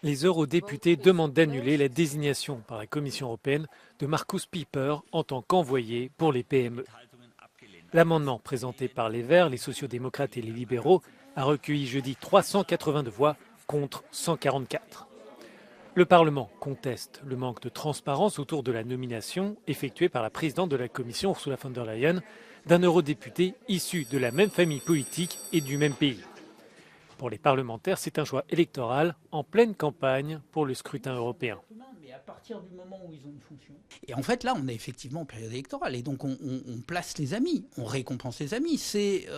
Les eurodéputés demandent d'annuler la désignation par la Commission européenne de Markus Pieper en tant qu'envoyé pour les PME. L'amendement présenté par les Verts, les sociaux-démocrates et les libéraux a recueilli jeudi 382 voix contre 144. Le Parlement conteste le manque de transparence autour de la nomination effectuée par la présidente de la Commission, Ursula von der Leyen, d'un eurodéputé issu de la même famille politique et du même pays. Pour les parlementaires, c'est un choix électoral en pleine campagne pour le scrutin européen. Mais à partir du moment où ils ont une fonction. Et en fait, là, on est effectivement en période électorale. Et donc, on place les amis, on récompense les amis. C'est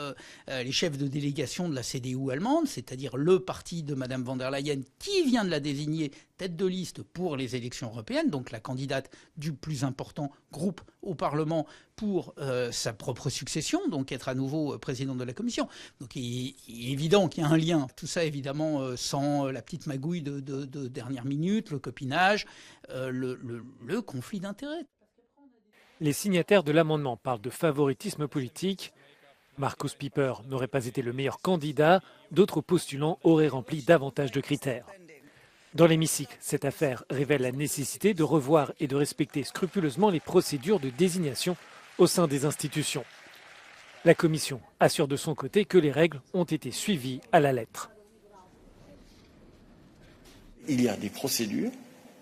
les chefs de délégation de la CDU allemande, c'est-à-dire le parti de Mme von der Leyen, qui vient de la désigner tête de liste pour les élections européennes, donc la candidate du plus important groupe au Parlement pour sa propre succession, donc être à nouveau président de la Commission. Donc il est évident qu'il y a un lien. Tout ça, évidemment, sans la petite magouille de dernière minute, le copinage, le conflit d'intérêts. Les signataires de l'amendement parlent de favoritisme politique. Markus Pieper n'aurait pas été le meilleur candidat, d'autres postulants auraient rempli davantage de critères. Dans l'hémicycle, cette affaire révèle la nécessité de revoir et de respecter scrupuleusement les procédures de désignation au sein des institutions. La Commission assure de son côté que les règles ont été suivies à la lettre. Il y a des procédures,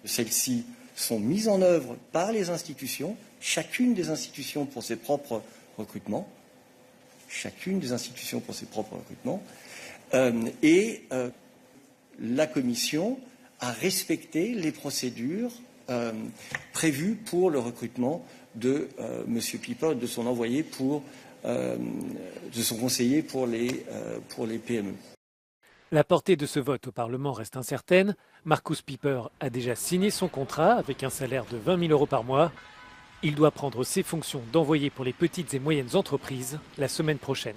celles-ci sont mises en œuvre par les institutions, chacune des institutions pour ses propres recrutements, la Commission a respecté les procédures prévues pour le recrutement de M. Pieper, de son envoyé de son conseiller pour les PME. La portée de ce vote au Parlement reste incertaine. Markus Pieper a déjà signé son contrat avec un salaire de 20 000 € par mois. Il doit prendre ses fonctions d'envoyé pour les petites et moyennes entreprises la semaine prochaine.